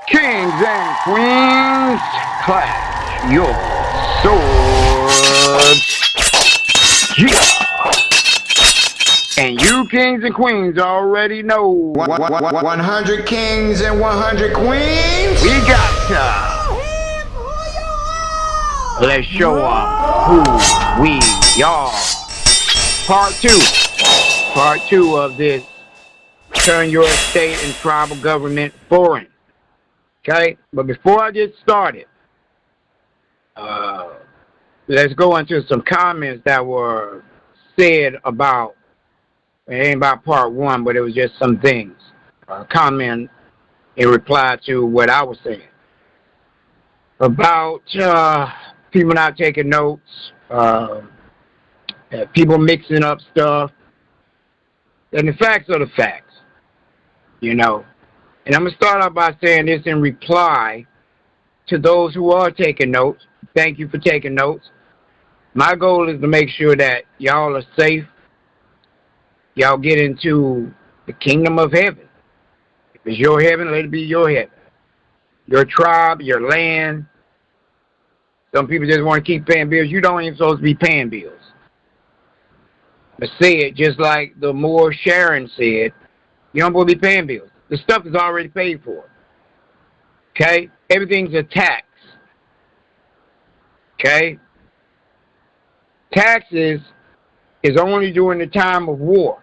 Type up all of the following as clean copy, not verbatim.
Kings and queens, clash your swords. Yeah. And you kings and queens already know. 100 kings and 100 queens. We got to. Let's show them who we are. Part 2. Part 2 of this. Turn your state and tribal government foreign. Okay? But before I get started, let's go into some comments that were said about, it ain't about part 1, but it was just some things. Comment in reply to what I was saying. About people not taking notes, people mixing up stuff. And the facts are the facts, you know. And I'm going to start off by saying this in reply to those who are taking notes. Thank you for taking notes. My goal is to make sure that y'all are safe. Y'all get into the kingdom of heaven. If it's your heaven, let it be your heaven. Your tribe, your land. Some people just want to keep paying bills. You don't even supposed to be paying bills. But say it just like the Moore Sharon said, you don't supposed to be paying bills. The stuff is already paid for. Okay? Everything's a tax. Okay? Taxes is only during the time of war.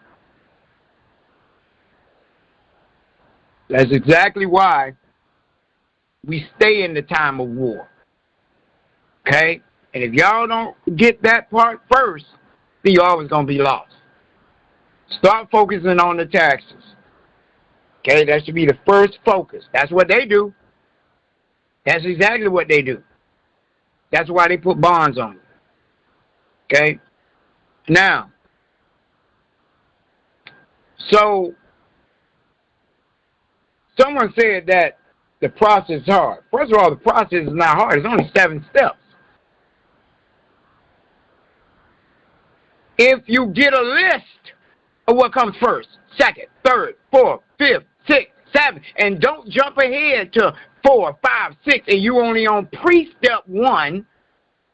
That's exactly why we stay in the time of war. Okay? And if y'all don't get that part first, then you're always going to be lost. Start focusing on the taxes. Okay? That should be the first focus. That's what they do. That's exactly what they do. That's why they put bonds on it. Okay? Now, so someone said that the process is hard. First of all, the process is not hard. It's only 7 steps. If you get a list of what comes first, second, third, fourth, fifth, sixth, seventh, and don't jump ahead to 4, 5, 6, and you only on pre-step 1,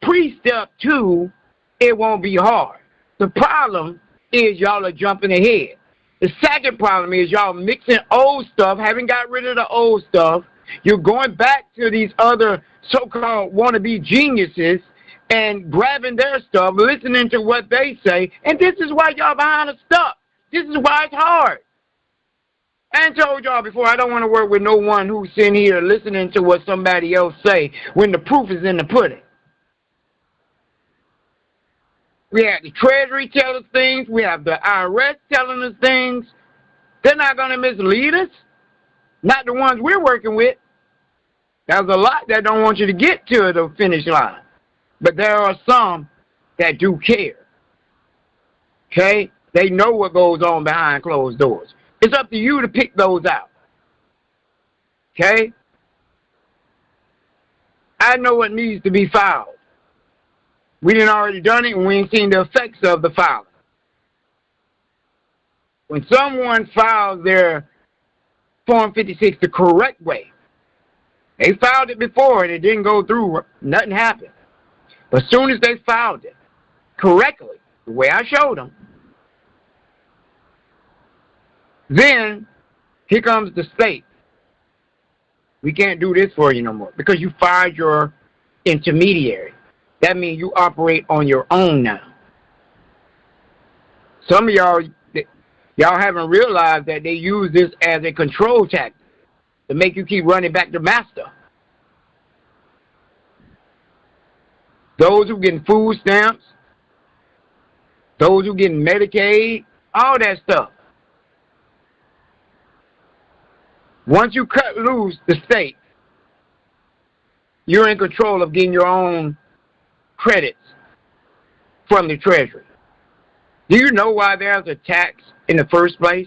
pre-step 2, it won't be hard. The problem is y'all are jumping ahead. The second problem is y'all mixing old stuff, haven't got rid of the old stuff. You're going back to these other so-called wannabe geniuses and grabbing their stuff, listening to what they say, and this is why y'all behind the stuff. This is why it's hard. I told y'all before, I don't want to work with no one who's sitting here listening to what somebody else say when the proof is in the pudding. We have the Treasury tell us things. We have the IRS telling us things. They're not going to mislead us. Not the ones we're working with. There's a lot that don't want you to get to the finish line. But there are some that do care. Okay? They know what goes on behind closed doors. It's up to you to pick those out. Okay? I know what needs to be filed. We done already done it, and we ain't seen the effects of the filing. When someone files their Form 56 the correct way, they filed it before and it didn't go through, nothing happened. But as soon as they filed it correctly, the way I showed them, then here comes the state. We can't do this for you no more because you fired your intermediary. That means you operate on your own now. Some of y'all haven't realized that they use this as a control tactic to make you keep running back to master. Those who getting food stamps, those who getting Medicaid, all that stuff. Once you cut loose the state, you're in control of getting your own credits from the Treasury. Do you know why there's a tax in the first place?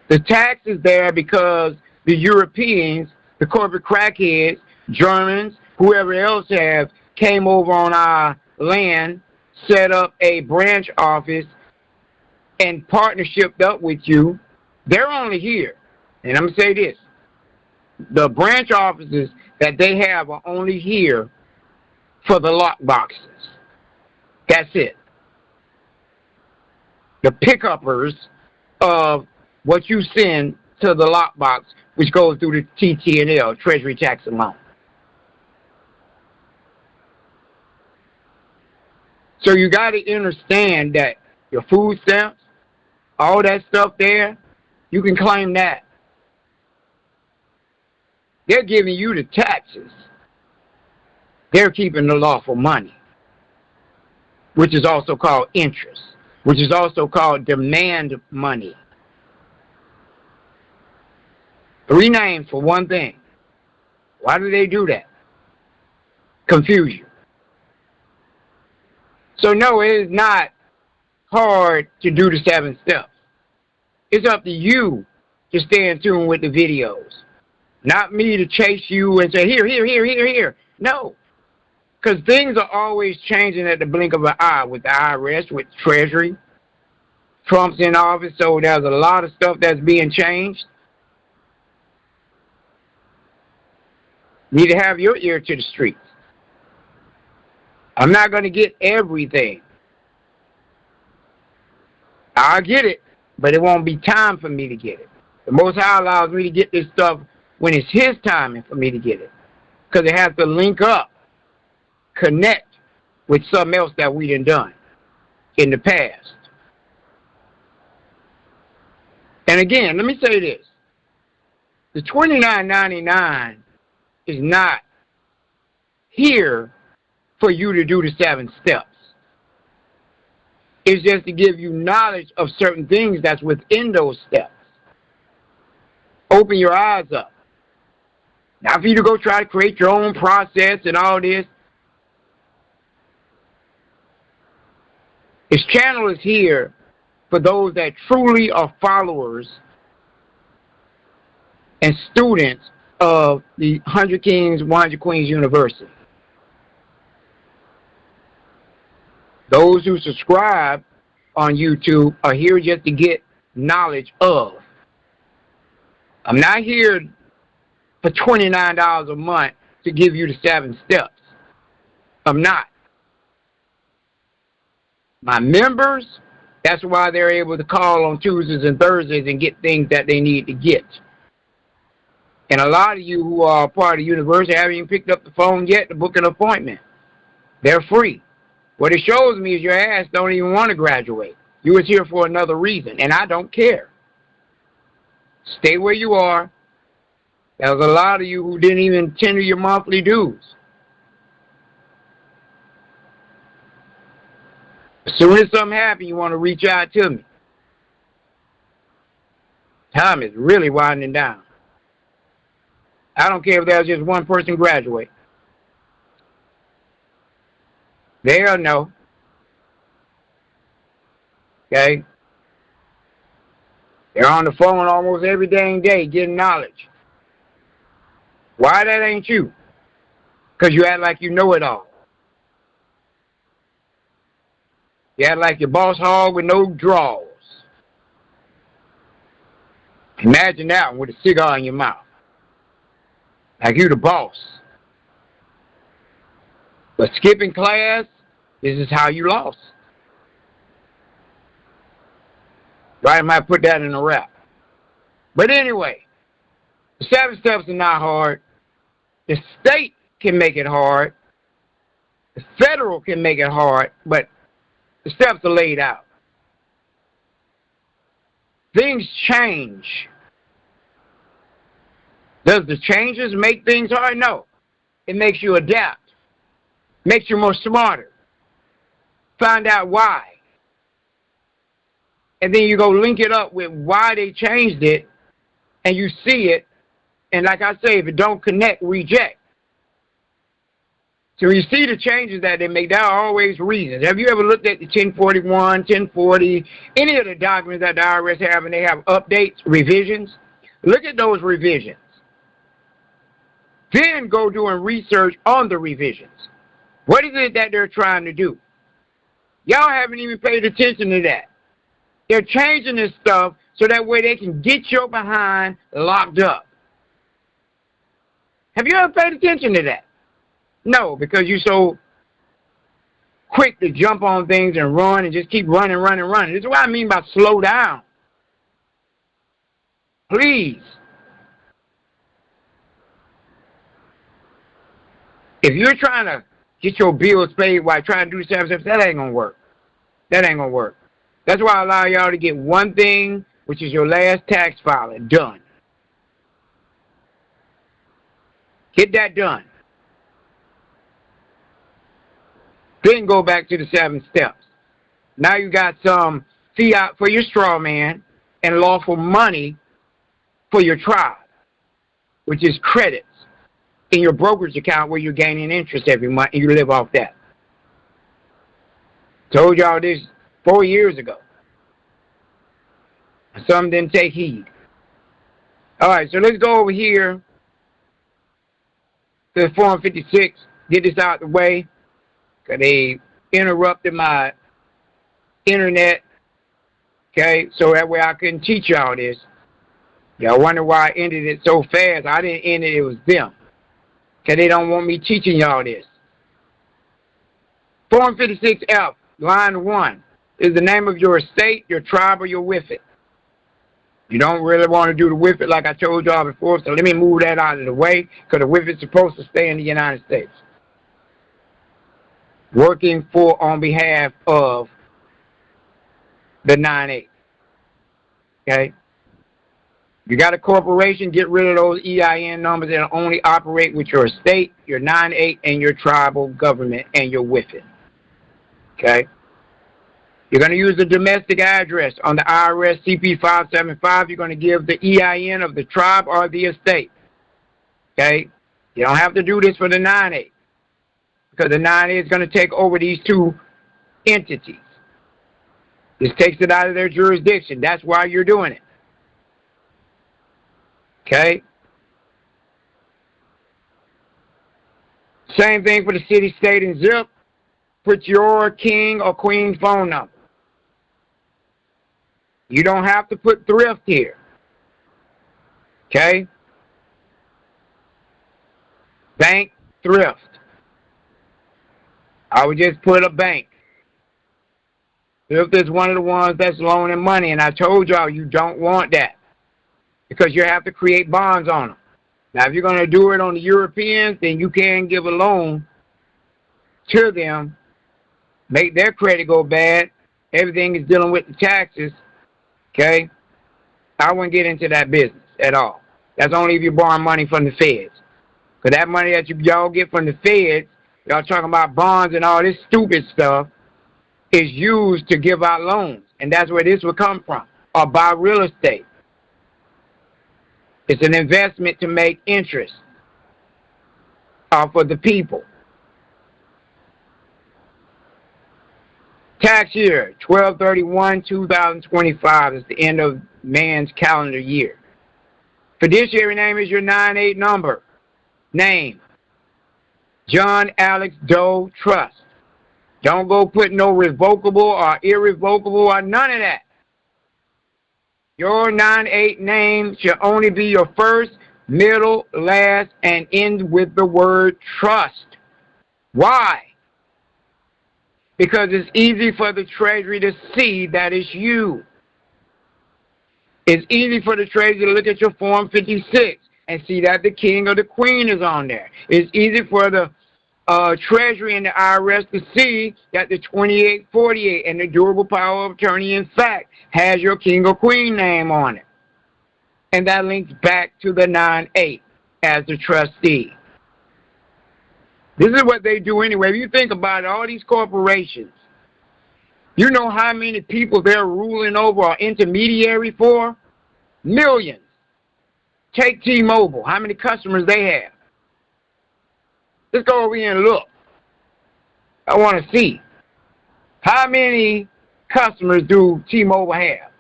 The tax is there because the Europeans, the corporate crackheads, Germans, whoever else have came over on our land, set up a branch office and partnershiped up with you. They're only here. And I'm going to say this. The branch offices that they have are only here for the lock boxes. That's it. The pick-uppers of what you send to the lockbox, which goes through the TT&L, Treasury Tax and Loan. So you got to understand that your food stamps, all that stuff there, you can claim that. They're giving you the taxes. They're keeping the lawful money, which is also called interest, which is also called demand money. 3 names for one thing. Why do they do that? Confusion. So no, it is not hard to do the 7 steps. It's up to you to stay in tune with the videos. Not me to chase you and say, here. No. Because things are always changing at the blink of an eye with the IRS, with Treasury. Trump's in office, so there's a lot of stuff that's being changed. You need to have your ear to the streets. I'm not going to get everything. I'll get it, but it won't be time for me to get it. The Most High allows me to get this stuff when it's His timing for me to get it. Because it has to link up, connect with something else that we done in the past. And again, let me say this. The $29.99 is not here for you to do the 7 steps. It's just to give you knowledge of certain things that's within those steps. Open your eyes up. Not for you to go try to create your own process and all this. This channel is here for those that truly are followers and students of the 100 Kings, 100 Queens University. Those who subscribe on YouTube are here just to get knowledge of. I'm not here for $29 a month to give you the 7 steps. I'm not. My members, that's why they're able to call on Tuesdays and Thursdays and get things that they need to get. And a lot of you who are part of the university haven't even picked up the phone yet to book an appointment. They're free. What it shows me is your ass don't even want to graduate. You was here for another reason, and I don't care. Stay where you are. There's a lot of you who didn't even tender your monthly dues. As soon as something happens, you want to reach out to me. Time is really winding down. I don't care if there's just one person graduate. They'll know. Okay? They're on the phone almost every dang day getting knowledge. Why that ain't you? Because you act like you know it all. You act like your boss hog with no drawers. Imagine that one with a cigar in your mouth. Like you the boss. But skipping class, this is how you lost. Right, I might put that in a rap. But anyway, the 7 steps are not hard. The state can make it hard. The federal can make it hard, but the steps are laid out. Things change. Does the changes make things hard? No. It makes you adapt. Makes you more smarter. Find out why. And then you go link it up with why they changed it, and you see it. And like I say, if it don't connect, reject. So when you see the changes that they make, there are always reasons. Have you ever looked at the 1041, 1040, any of the documents that the IRS have, and they have updates, revisions? Look at those revisions. Then go doing research on the revisions. What is it that they're trying to do? Y'all haven't even paid attention to that. They're changing this stuff so that way they can get your behind locked up. Have you ever paid attention to that? No, because you're so quick to jump on things and run and just keep running. This is what I mean by slow down. Please. If you're trying to get your bills paid while trying to do the same stuff, that ain't going to work. That ain't going to work. That's why I allow y'all to get one thing, which is your last tax filing, done. Get that done. Then go back to the 7 steps. Now you got some fiat for your straw man and lawful money for your tribe, which is credits in your brokerage account where you're gaining interest every month and you live off that. Told y'all this 4 years ago. Some didn't take heed. All right, so let's go over here to Form 56. Get this out the way, because they interrupted my internet. Okay, so that way I couldn't teach y'all this. Y'all wonder why I ended it so fast. I didn't end it, it was them. Because they don't want me teaching y'all this. Form 56F, line 1, is the name of your estate, your tribe, or your WIFIT. You don't really want to do the WIFIT like I told y'all before, so let me move that out of the way, because the WIFIT is supposed to stay in the United States. Working for on behalf of the 9-8. Okay? You got a corporation, get rid of those EIN numbers that only operate with your estate, your 9-8, and your tribal government, and your WIFIT. Okay? You're going to use the domestic address on the IRS CP 575. You're going to give the EIN of the tribe or the estate. Okay? You don't have to do this for the 9-8, because the 9-8 is going to take over these two entities. This takes it out of their jurisdiction. That's why you're doing it. Okay? Same thing for the city, state, and zip. Put your king or queen phone number. You don't have to put thrift here. Okay? Bank, thrift. I would just put a bank. Thrift is one of the ones that's loaning money, and I told y'all you don't want that, because you have to create bonds on them. Now, if you're going to do it on the Europeans, then you can give a loan to them, make their credit go bad. Everything is dealing with the taxes. Okay? I wouldn't get into that business at all. That's only if you're borrowing money from the feds. Because that money that y'all get from the feds, y'all talking about bonds and all this stupid stuff, is used to give out loans. And that's where this would come from. Or buy real estate. It's an investment to make interest for the people. Tax year, 12/31/2025 is the end of man's calendar year. Fiduciary name is your 9-8 number. Name, John Alex Doe Trust. Don't go put no revocable or irrevocable or none of that. Your 9-8 name should only be your first, middle, last, and end with the word trust. Why? Because it's easy for the Treasury to see that it's you. It's easy for the Treasury to look at your Form 56 and see that the king or the queen is on there. It's easy for the Treasury and the IRS to see that the 2848 and the durable power of attorney, in fact, has your king or queen name on it. And that links back to the 9-8 as the trustee. This is what they do anyway. If you think about it, all these corporations, you know how many people they're ruling over or intermediary for? Millions. Take T-Mobile. How many customers they have? Let's go over here and look. I want to see. How many customers do T-Mobile have?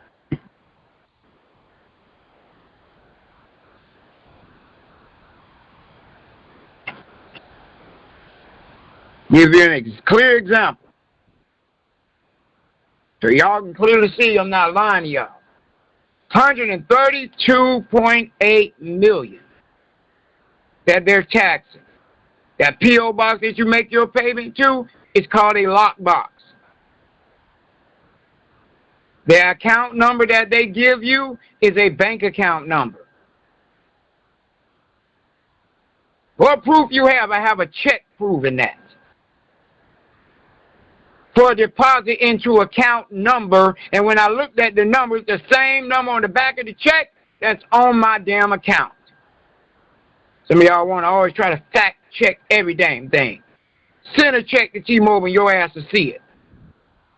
Give you a clear example. So y'all can clearly see I'm not lying to y'all. 132.8 million that they're taxing. That P.O. box that you make your payment to is called a lockbox. The account number that they give you is a bank account number. What proof you have? I have a check proving that. For a deposit into account number, and when I looked at the numbers, the same number on the back of the check that's on my damn account. Some of y'all want to always try to fact check every damn thing. Send a check to T-Mobile and your ass will see it.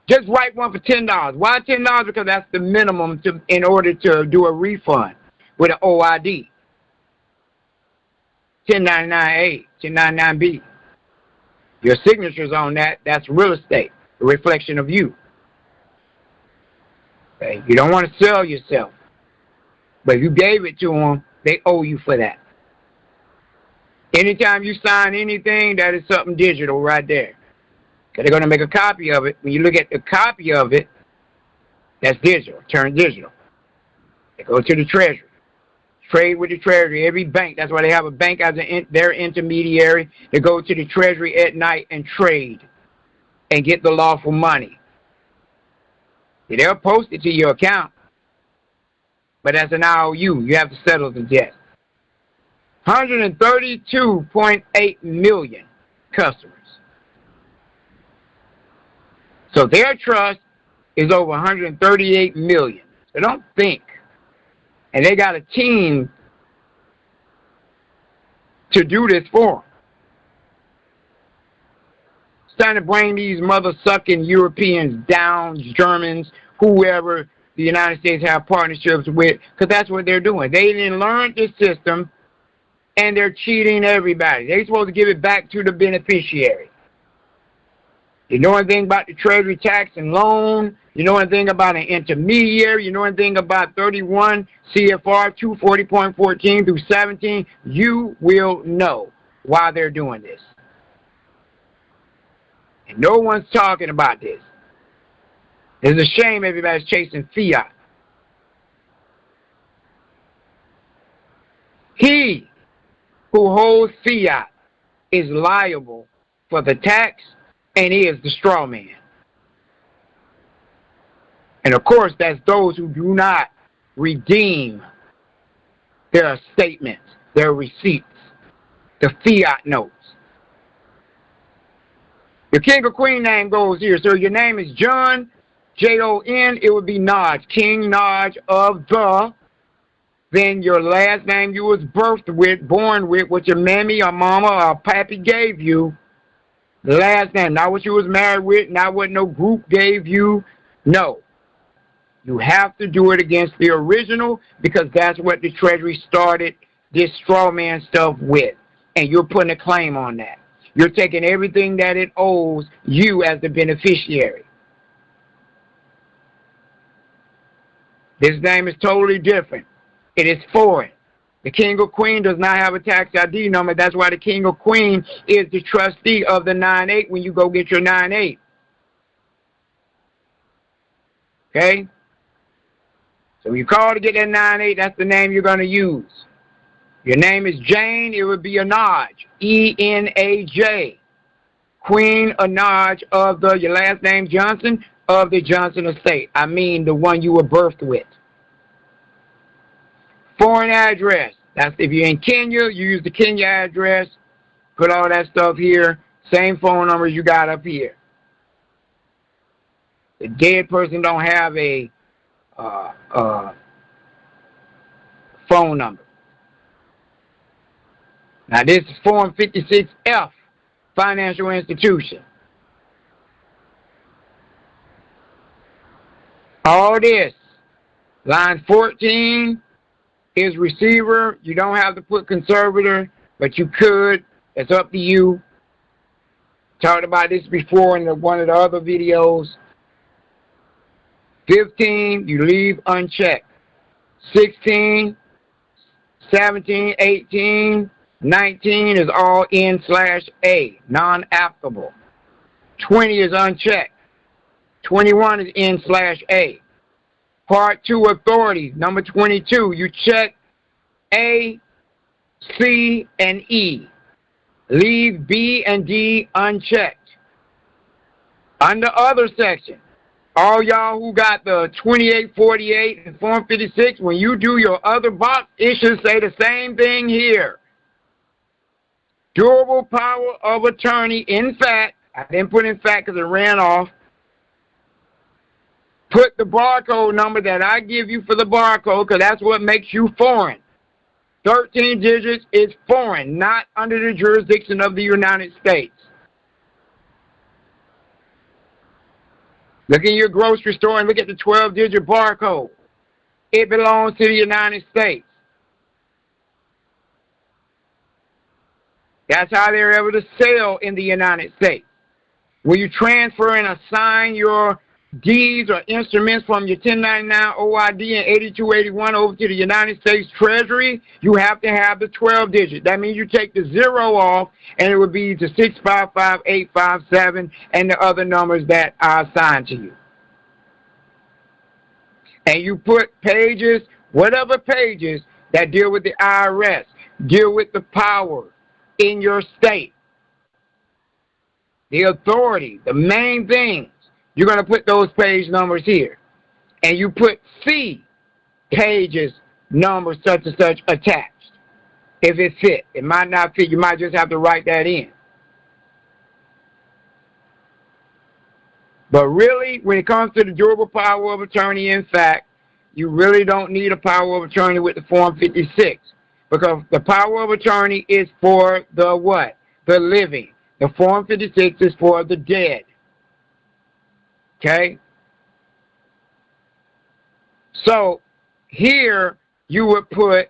Just write one for $10. Why $10? Because that's the minimum in order to do a refund with an OID. 1099A, 1099B. Your signature's on that. That's real estate. A reflection of you. Okay? You don't want to sell yourself. But if you gave it to them, they owe you for that. Anytime you sign anything, that is something digital right there. Because they're going to make a copy of it. When you look at the copy of it, that's digital. Turn digital. They go to the Treasury. Trade with the Treasury. Every bank, that's why they have a bank as their intermediary. They go to the Treasury at night and trade and get the lawful money. They'll post it to your account, but as an IOU, you have to settle the debt. 132.8 million customers. So their trust is over 138 million. So don't think. And they got a team to do this for them. It's time to bring these mother-sucking Europeans down, Germans, whoever the United States have partnerships with, because that's what they're doing. They didn't learn this system, and they're cheating everybody. They're supposed to give it back to the beneficiary. You know anything about the Treasury tax and loan? You know anything about an intermediary? You know anything about 31 CFR 240.14 through 17? You will know why they're doing this. And no one's talking about this. It's a shame everybody's chasing fiat. He who holds fiat is liable for the tax, and he is the straw man. And of course, that's those who do not redeem their statements, their receipts, the fiat notes. Your king or queen name goes here. So your name is John, J-O-N, it would be Naj, King Naj of the. Then your last name you was birthed with, born with, what your mammy or mama or pappy gave you. The last name, not what you was married with, not what no group gave you. No. You have to do it against the original, because that's what the Treasury started this straw man stuff with. And you're putting a claim on that. You're taking everything that it owes you as the beneficiary. This name is totally different. It is foreign. The king or queen does not have a tax ID number. That's why the king or queen is the trustee of the 9-8 when you go get your 9-8. Okay? So when you call to get that 9-8, that's the name you're going to use. Your name is Jane, it would be Anaj, E-N-A-J. Queen Anaj of the, your last name Johnson, of the Johnson estate. I mean the one you were birthed with. Foreign address. That's if you're in Kenya, you use the Kenya address. Put all that stuff here. Same phone numbers you got up here. The dead person don't have a phone number. Now this is Form 56F, financial institution. All this. Line 14 is receiver. You don't have to put conservator, but you could. It's up to you. Talked about this before in one of the other videos. 15, you leave unchecked. 16, 17, 18, 19 is all N/A, non-applicable. 20 is unchecked. 21 is N/A. Part 2, authorities. Number 22, you check A, C, and E. Leave B and D unchecked. Under other section, all y'all who got the 2848 and Form 56, when you do your other box, it should say the same thing here. Durable power of attorney, in fact, I didn't put in fact because it ran off. Put the barcode number that I give you for the barcode, because that's what makes you foreign. 13 digits is foreign, not under the jurisdiction of the United States. Look in your grocery store and look at the 12-digit barcode. It belongs to the United States. That's how they're able to sell in the United States. When you transfer and assign your deeds or instruments from your 1099 OID and 8281 over to the United States Treasury, you have to have the 12 digit. That means you take the 0 off, and it would be the 655857 and the other numbers that are assigned to you. And you put pages, whatever pages that deal with the IRS, deal with the power in your state, the authority, the main things. You're going to put those page numbers here. And you put C, pages, numbers, such and such, attached. If it fits. It might not fit. You might just have to write that in. But really, when it comes to the durable power of attorney, in fact, you really don't need a power of attorney with the Form 56. Because the power of attorney is for the what? The living. The Form 56 is for the dead. Okay? So, here you would put,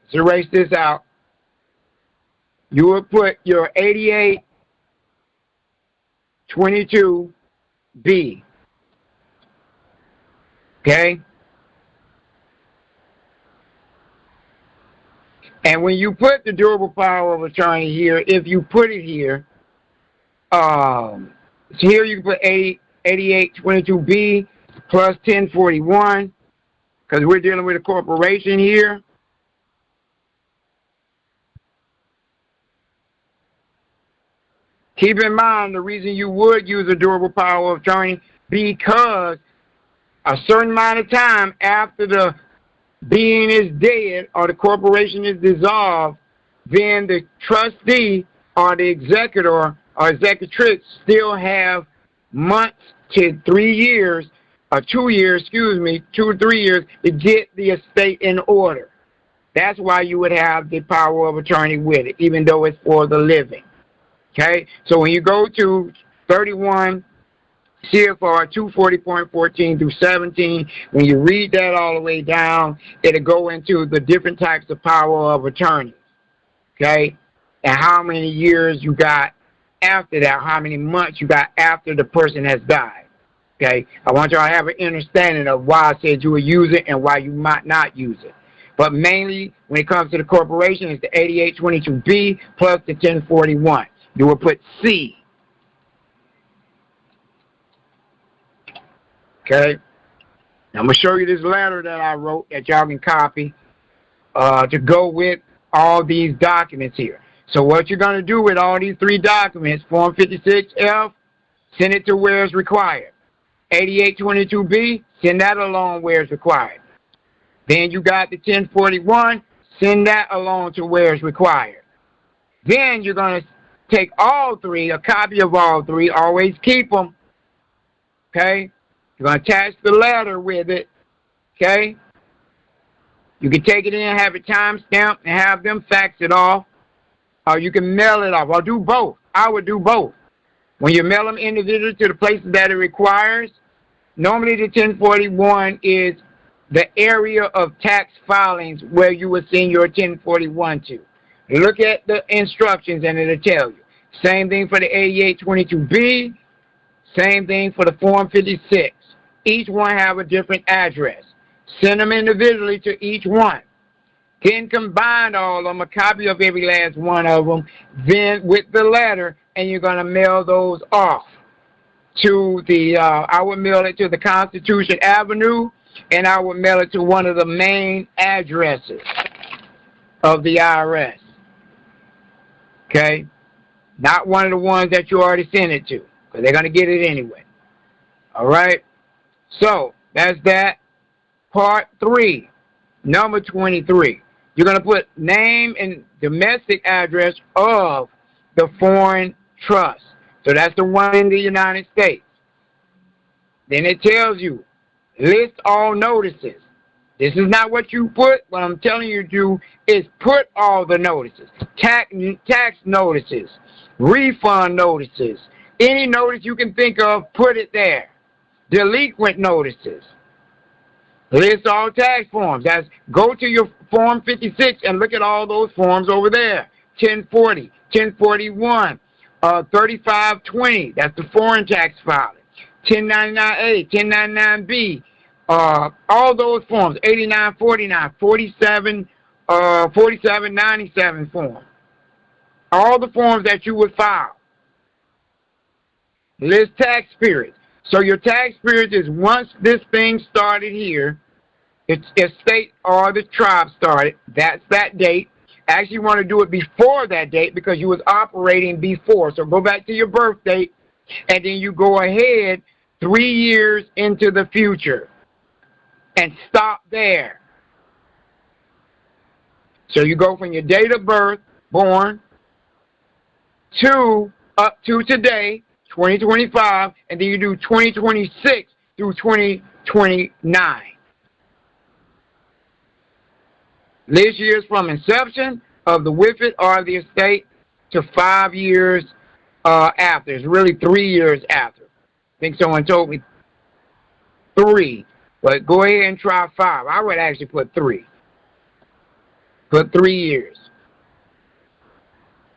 let's erase this out, you would put your 8822B. Okay? And when you put the durable power of attorney here, if you put it here, so here you can put 8822B plus 1041, because we're dealing with a corporation here. Keep in mind the reason you would use a durable power of attorney, because a certain amount of time after the being is dead or the corporation is dissolved, then the trustee or the executor or executrix still have months to 3 years, or 2 years, 2 to 3 years, to get the estate in order. That's why you would have the power of attorney with it, even though it's for the living. Okay? So when you go to 31 CFR 240.14 through 17, when you read that all the way down, it'll go into the different types of power of attorney. Okay? And how many years you got after that, how many months you got after the person has died. Okay? I want y'all to have an understanding of why I said you would use it and why you might not use it. But mainly, when it comes to the corporation, it's the 8822B plus the 1041. You will put C. Okay? Now, I'm going to show you this letter that I wrote that y'all can copy to go with all these documents here. So what you're going to do with all these 3 documents, Form 56F, send it to where it's required. 8822B, send that along where it's required. Then you got the 1041, send that along to where it's required. Then you're going to take all 3, a copy of all 3, always keep them. Okay? You're going to attach the letter with it. Okay? You can take it in, have it time-stamped, and have them fax it off. Or you can mail it off. Or do both. I would do both. When you mail them individually to the places that it requires, normally the 1041 is the area of tax filings where you would send your 1041 to. Look at the instructions and it'll tell you. Same thing for the 8822B. Same thing for the Form 56. Each one have a different address. Send them individually to each one. Then combine all of them, a copy of every last one of them, then with the letter, and you're going to mail those off. to the, I would mail it to the Constitution Avenue, and I would mail it to one of the main addresses of the IRS. Okay? Not one of the ones that you already sent it to, because they're going to get it anyway. All right? So, that's that. Part 3, number 23. You're going to put name and domestic address of the foreign trust. So that's the one in the United States. Then it tells you, list all notices. This is not what you put. What I'm telling you to do is put all the notices. Tax notices, refund notices, any notice you can think of, put it there. Delinquent notices. List all tax forms. That's, go to your Form 56 and look at all those forms over there. 1040, 1041, 3520. That's the foreign tax filing. 1099A, 1099B. All those forms. 8949, 4797 form. All the forms that you would file. List tax periods. So your tax period is once this thing started here, it's a state or the tribe started, that's that date. Actually, you want to do it before that date because you was operating before. So go back to your birth date, and then you go ahead 3 years into the future and stop there. So you go from your date of birth, born, to up to today, 2025, and then you do 2026 through 2029. List years from inception of the WIFIT or the estate to 5 years after. It's really 3 years after. I think someone told me 3, but go ahead and try 5. I would actually put 3. Put 3 years.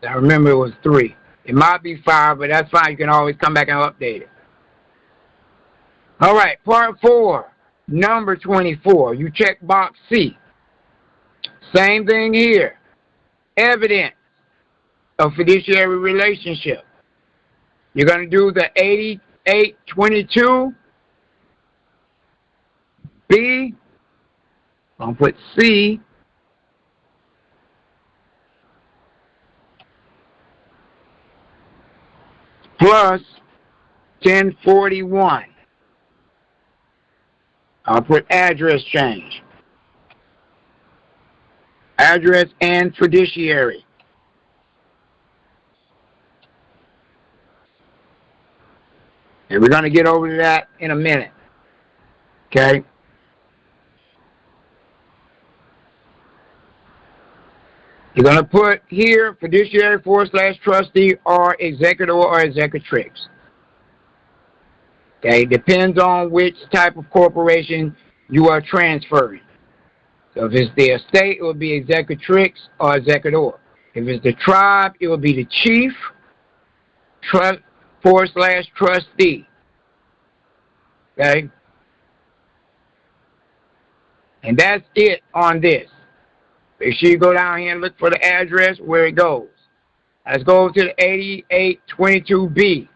I remember it was 3. It might be 5, but that's fine. You can always come back and update it. All right, part 4, number 24. You check box C. Same thing here. Evidence of fiduciary relationship. You're going to do the 8822 B. I'm going to put C. Plus 1041. I'll put address change. Address and fiduciary. And we're going to get over to that in a minute. Okay? You're going to put here fiduciary / trustee or executor or executrix. Okay? Depends on which type of corporation you are transferring. So if it's the estate, it will be executrix or executor. If it's the tribe, it will be the chief / trustee. Okay? And that's it on this. Make sure you go down here and look for the address where it goes. Let's go to the 8822B.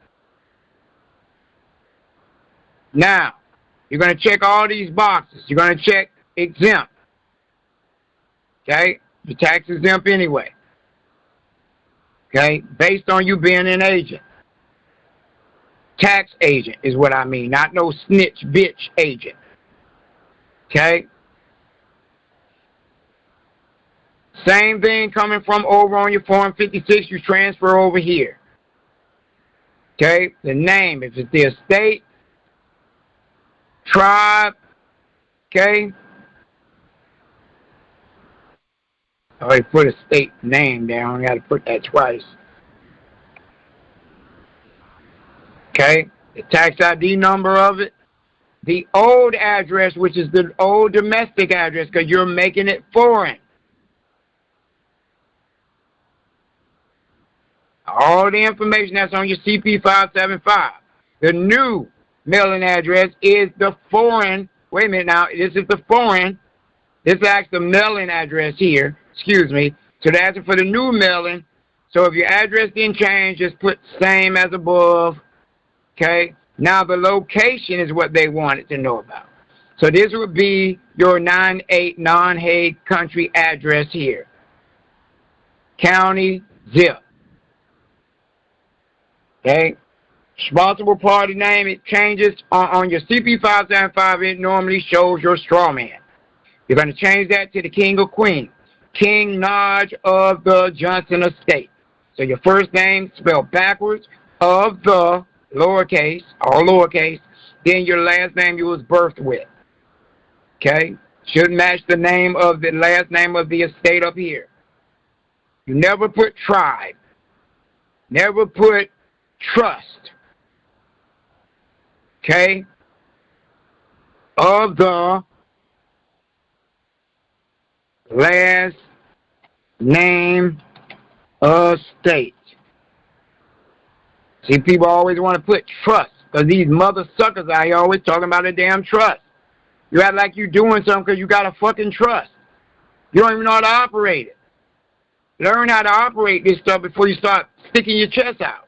Now, you're going to check all these boxes. You're going to check exempt. Okay? You're tax exempt anyway. Okay? Based on you being an agent. Tax agent is what I mean. Not no snitch bitch agent. Okay? Same thing coming from over on your Form 56, you transfer over here. Okay? The name, if it's the estate, tribe, okay? I already put a state name down. I got to put that twice. Okay? The tax ID number of it. The old address, which is the old domestic address, because you're making it foreign. All the information that's on your CP 575. The new mailing address is the foreign. Wait a minute now. This is the foreign. This is actually the mailing address here. Excuse me. So that's for the new mailing. So if your address didn't change, just put same as above. Okay? Now the location is what they wanted to know about. So this would be your 98 non-Hague country address here. County, zip. Okay? Responsible party name, it changes. On your CP575, it normally shows your straw man. You're going to change that to the king or queen. King Nodge of the Johnson estate. So your first name spelled backwards, of the, lowercase, all lowercase, then your last name you was birthed with. Okay? Should match the name of the last name of the estate up here. You never put tribe. Never put trust. Okay? Of the last name estate. See, people always want to put trust, because these mother suckers out here always talking about a damn trust. You act like you're doing something because you got a fucking trust. You don't even know how to operate it. Learn how to operate this stuff before you start sticking your chest out.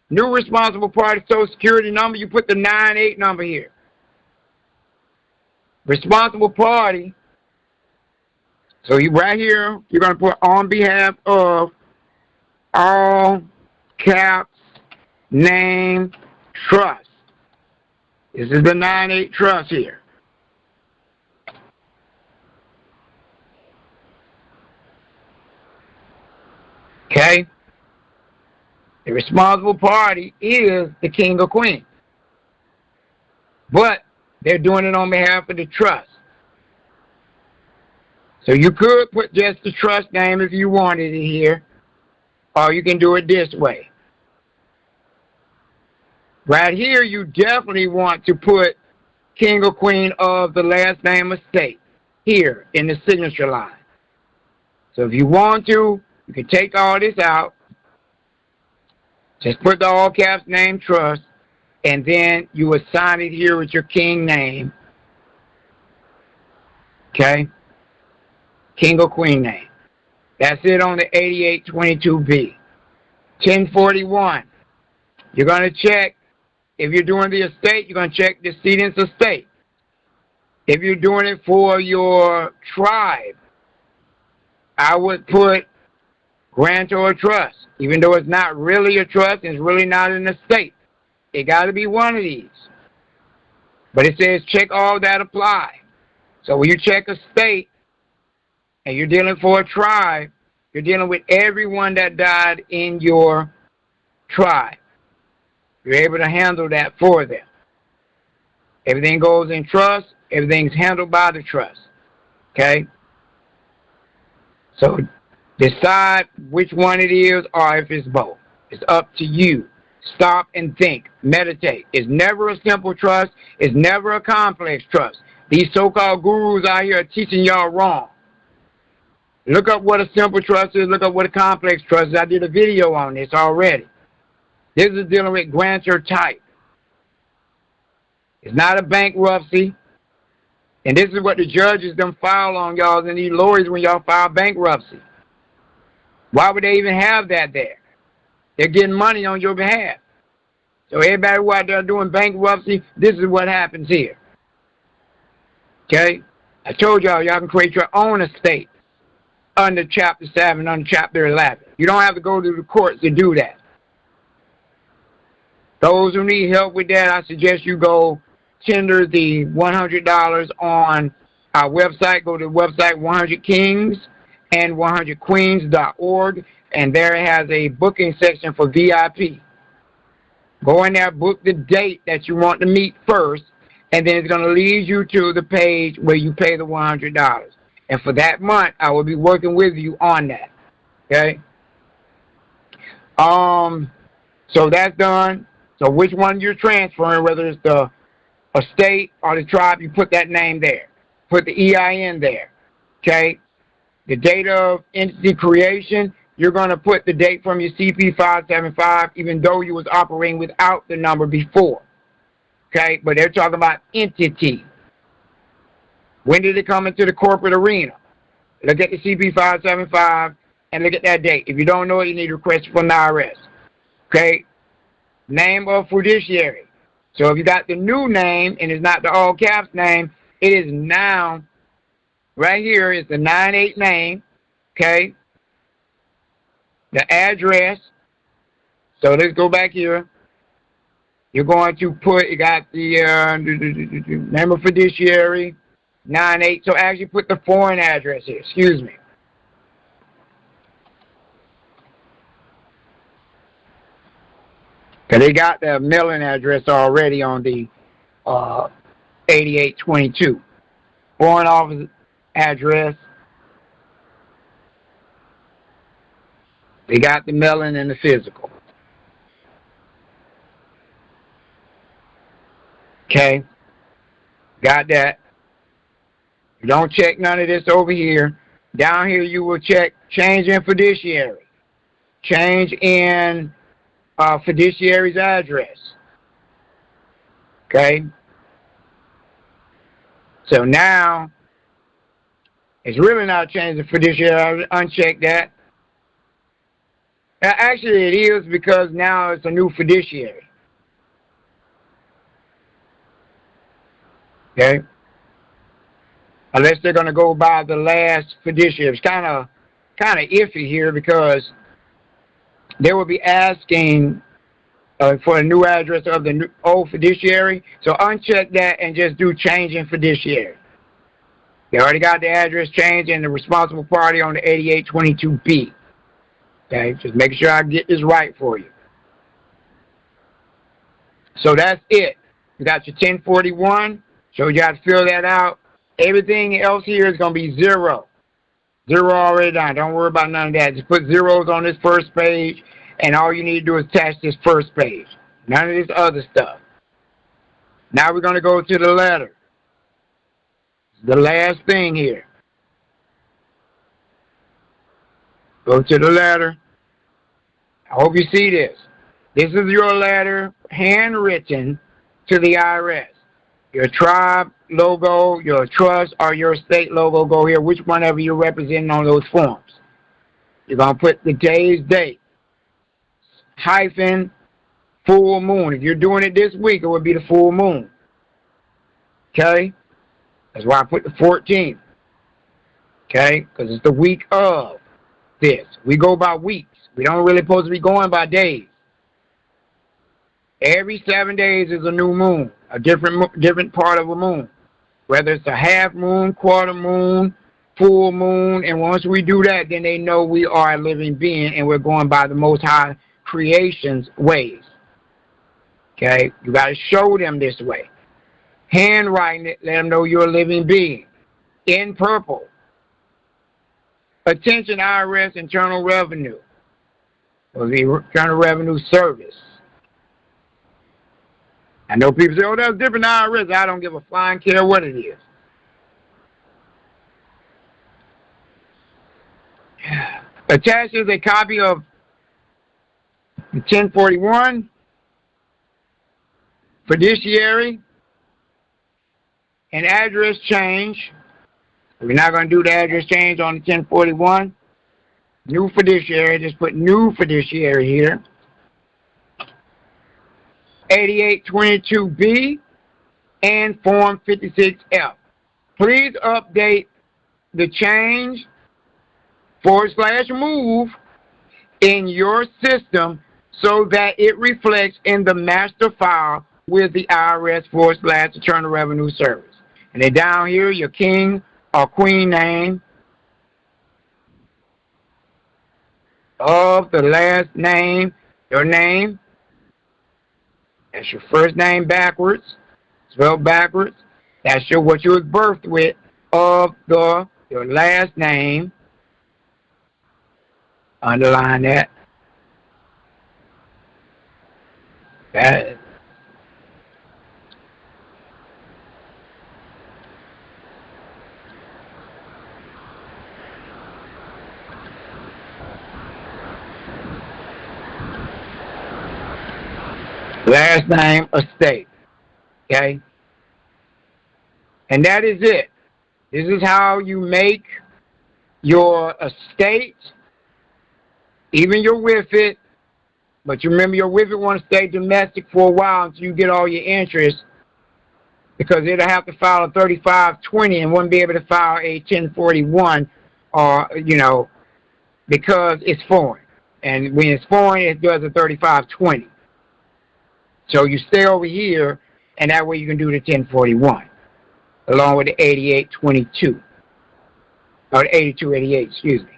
New responsible party social security number, you put the 98 number here. Responsible party, so you right here, you're going to put on behalf of all caps name trust. This is the 98 trust here. Okay? The responsible party is the king or queen. But they're doing it on behalf of the trust. So you could put just the trust name if you wanted it here, or you can do it this way. Right here, you definitely want to put king or queen of the last name estate here in the signature line. So if you want to, you can take all this out. Just put the all caps name trust, and then you assign it here with your king name. Okay? King or queen name. That's it on the 8822B. 1041. You're going to check, if you're doing the estate, you're going to check the decedent's estate. If you're doing it for your tribe, I would put grantor trust, even though it's not really a trust, it's really not an estate. It got to be one of these. But it says check all that apply. So when you check estate and you're dealing for a tribe, you're dealing with everyone that died in your tribe. You're able to handle that for them. Everything goes in trust. Everything's handled by the trust. Okay? So decide which one it is or if it's both. It's up to you. Stop and think. Meditate. It's never a simple trust. It's never a complex trust. These so-called gurus out here are teaching y'all wrong. Look up what a simple trust is. Look up what a complex trust is. I did a video on this already. This is dealing with grantor type. It's not a bankruptcy. And this is what the judges them file on y'all and these lawyers when y'all file bankruptcy. Why would they even have that there? They're getting money on your behalf. So everybody who out there doing bankruptcy, this is what happens here. Okay? I told y'all can create your own estate under Chapter 7, under Chapter 11. You don't have to go to the courts to do that. Those who need help with that, I suggest you go tender the $100 on our website. Go to the website 100kings and 100queens.org, and there it has a booking section for VIP. Go in there, book the date that you want to meet first, and then it's going to lead you to the page where you pay the $100. And for that month, I will be working with you on that. Okay? So that's done. So which one you're transferring, whether it's the estate or the tribe, you put that name there. Put the EIN there. Okay? The date of entity creation, you're going to put the date from your CP575, even though you was operating without the number before. Okay? But they're talking about entity. When did it come into the corporate arena? Look at the CP575 and look at that date. If you don't know it, you need to request it from the IRS. Okay? Name of fiduciary. So if you got the new name and it's not the all caps name, it is now, right here is the 98 name, okay? The address. So let's go back here. You're going to put, you got the name of fiduciary, 98. So actually put the foreign address here, excuse me. Because they got the mailing address already on the 8822. Foreign office address. They got the mailing and the physical. Okay. Got that. You don't check none of this over here. Down here you will check change in fiduciary. Change in fiduciary's address. Okay. So now, it's really not changing fiduciary. Uncheck that. Actually, it is because now it's a new fiduciary. Okay. Unless they're going to go by the last fiduciary. It's kind of iffy here because they will be asking for a new address of the new, old fiduciary. So uncheck that and just do change in fiduciary. They already got the address change and the responsible party on the 8822B. Okay, just make sure I get this right for you. So that's it. You got your 1041. Showed you how to fill that out. Everything else here is going to be 0. 0 already done. Don't worry about none of that. Just put zeros on this first page, and all you need to do is attach this first page. None of this other stuff. Now we're going to go to the letter. The last thing here. Go to the letter. I hope you see this. This is your letter, handwritten to the IRS. Your tribe logo, your trust, or your state logo go here, which whenever you're representing on those forms. You're going to put the day's date, hyphen, full moon. If you're doing it this week, it would be the full moon. Okay? That's why I put the 14th. Okay? Because it's the week of this. We go by weeks. We don't really supposed to be going by days. Every 7 days is a new moon, a different part of a moon. Whether it's a half moon, quarter moon, full moon, and once we do that, then they know we are a living being and we're going by the Most High creation's ways. Okay? You got to show them this way. Handwriting it, let them know you're a living being. In purple. Attention IRS Internal Revenue. Or the Internal Revenue Service. I know people say, oh, that's different IRS. I don't give a flying care what it is. Attached is a copy of the 1041, fiduciary, and address change. We're not going to do the address change on the 1041. New fiduciary, just put new fiduciary here. 8822B and Form 56F. Please update the change /move in your system so that it reflects in the master file with the IRS / Internal Revenue Service. And then down here, your king or queen name of the last name, your name. That's your first name backwards, spelled backwards. That's what you was birthed with of your last name. Underline that. That. Last name, estate. Okay? And that is it. This is how you make your estate, even your with it, But you remember your WIFID want to stay domestic for a while until you get all your interest, because it'll have to file a 3520 and won't be able to file a 1041, or, you know, because it's foreign. And when it's foreign, it does a 3520. So you stay over here, and that way you can do the 1041, along with the 8822. Or the 8288, excuse me.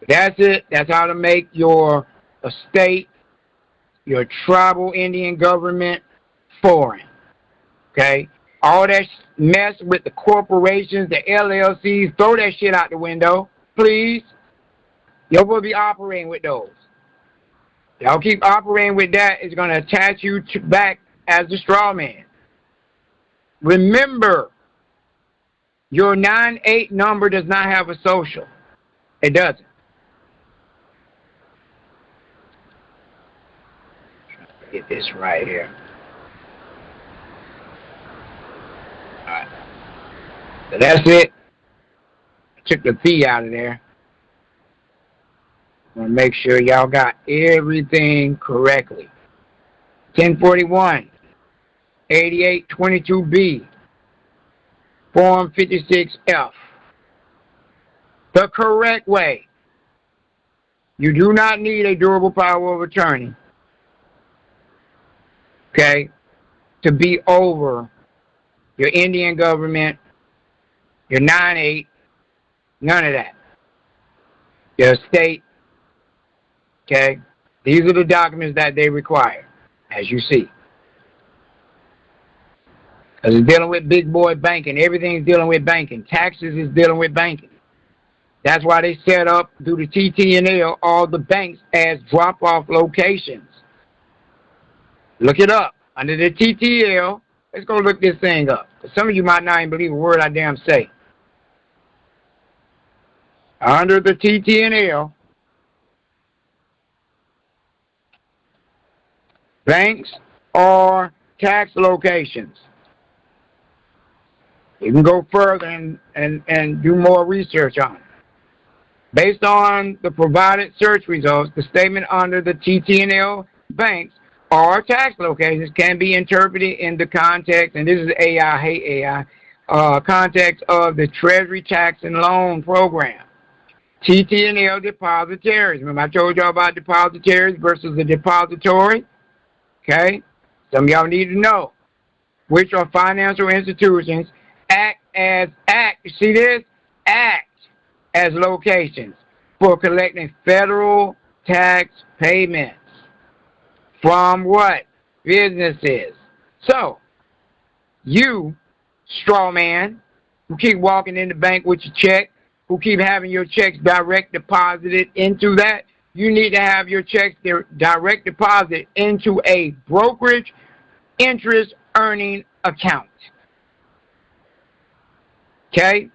That's it. That's how to make your estate, your tribal Indian government, foreign. Okay? All that mess with the corporations, the LLCs, throw that shit out the window, please. You're going to be operating with those. Y'all keep operating with that, it's going to attach you back as the straw man. Remember, your 98 number does not have a social. It doesn't. Get this right here. Alright. So that's it. I took the P out of there. I want to make sure y'all got everything correctly. 1041, 8822B, Form 56F. The correct way. You do not need a durable power of attorney, okay, to be over your Indian government, your 9-8, none of that. Your estate, okay? These are the documents that they require, as you see. Because it's dealing with big boy banking. Everything's dealing with banking. Taxes is dealing with banking. That's why they set up, through the TT&L, all the banks as drop-off locations. Look it up. Under the TTL, let's go look this thing up. Some of you might not even believe a word I damn say. Under the TT&L, banks are tax locations. You can go further and do more research on it. Based on the provided search results, the statement under the TT&L banks are tax locations can be interpreted in the context, and this is AI, I hate AI, context of the Treasury Tax and Loan Program. TT&L depositaries. Remember I told y'all about depositaries versus the depository? Okay? Some of y'all need to know. Which are financial institutions you see this? Act as locations for collecting federal tax payments. From what? Businesses. So, you, straw man, who keep walking in the bank with your check, who keep having your checks direct deposited into that, you need to have your checks direct deposited into a brokerage interest earning account. Okay?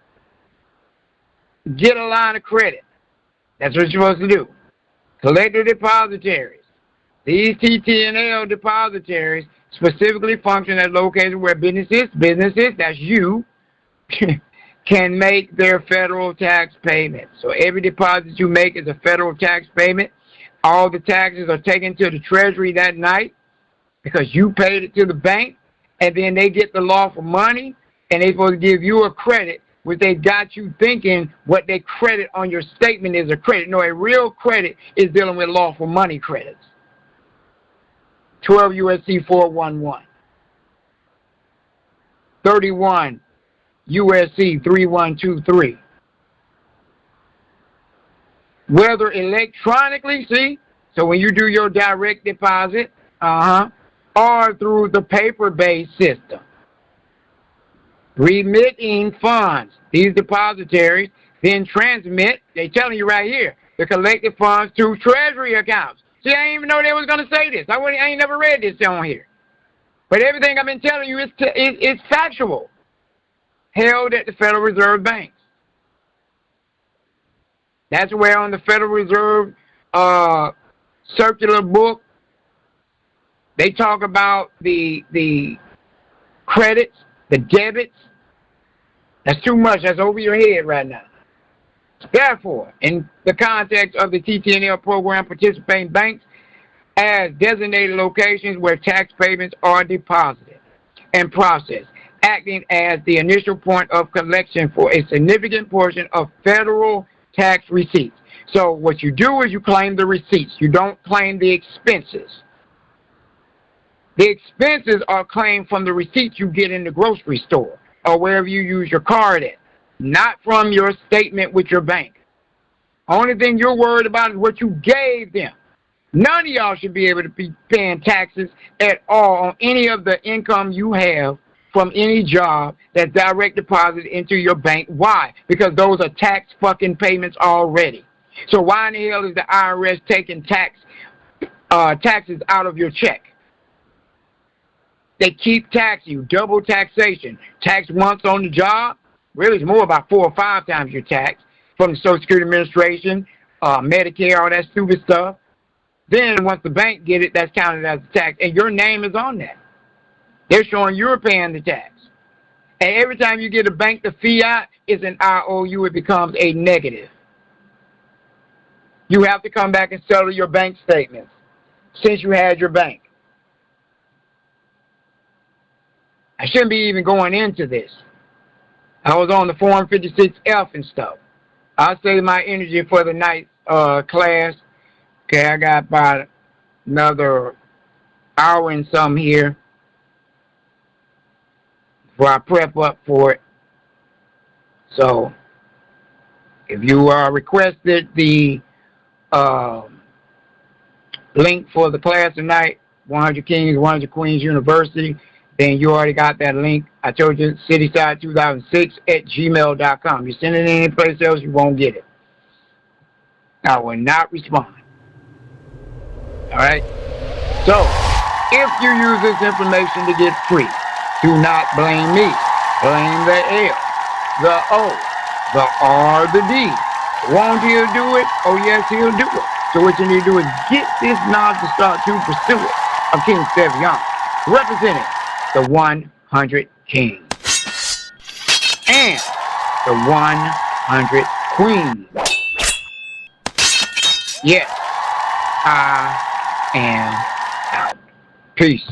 Get a line of credit. That's what you're supposed to do. Collect the depositaries. These TT&L depositaries specifically function at locations where businesses, that's you, can make their federal tax payments. So every deposit you make is a federal tax payment. All the taxes are taken to the Treasury that night because you paid it to the bank, and then they get the lawful money, and they're supposed to give you a credit, which they got you thinking what they credit on your statement is a credit. No, a real credit is dealing with lawful money credits. 12 U.S.C. 411. 31 U.S.C. 3123. Whether electronically, see, so when you do your direct deposit, or through the paper-based system. Remitting funds. These depositaries then transmit, they telling you right here, the collected funds to Treasury accounts. See, I didn't even know they was going to say this. I ain't never read this on here. But everything I've been telling you is factual. Held at the Federal Reserve banks. That's where on the Federal Reserve circular book, they talk about the credits, the debits. That's too much. That's over your head right now. Therefore, in the context of the TTNL program, participating banks as designated locations where tax payments are deposited and processed, acting as the initial point of collection for a significant portion of federal tax receipts. So what you do is you claim the receipts. You don't claim the expenses. The expenses are claimed from the receipts you get in the grocery store or wherever you use your card at, not from your statement with your bank. Only thing you're worried about is what you gave them. None of y'all should be able to be paying taxes at all on any of the income you have from any job that's direct deposited into your bank. Why? Because those are tax fucking payments already. So why in the hell is the IRS taking taxes out of your check? They keep taxing you, double taxation. Tax once on the job, really it's more about 4 or 5 times your tax from the Social Security Administration, Medicare, all that stupid stuff. Then once the bank get it, that's counted as a tax, and your name is on that. They're showing you're paying the tax. And every time you get a bank to fiat, it's an IOU, it becomes a negative. You have to come back and settle your bank statements since you had your bank. I shouldn't be even going into this. I was on the Form 56F and stuff. I'll save my energy for the night class. Okay, I got about another hour and some here before I prep up for it. So, if you requested the link for the class tonight, 100 Kings, 100 Queens University, then you already got that link. I told you, cityside2006@gmail.com. You send it any place else, you won't get it. I will not respond. Alright? So, if you use this information to get free, do not blame me. Blame the L, the O, the R, the D. Won't he do it? Oh yes, he'll do it. So what you need to do is get this knowledge to start to pursue it. I'm King Stevian, representing the 100 Kings and the 100 Queens. Yes, I am out. Peace.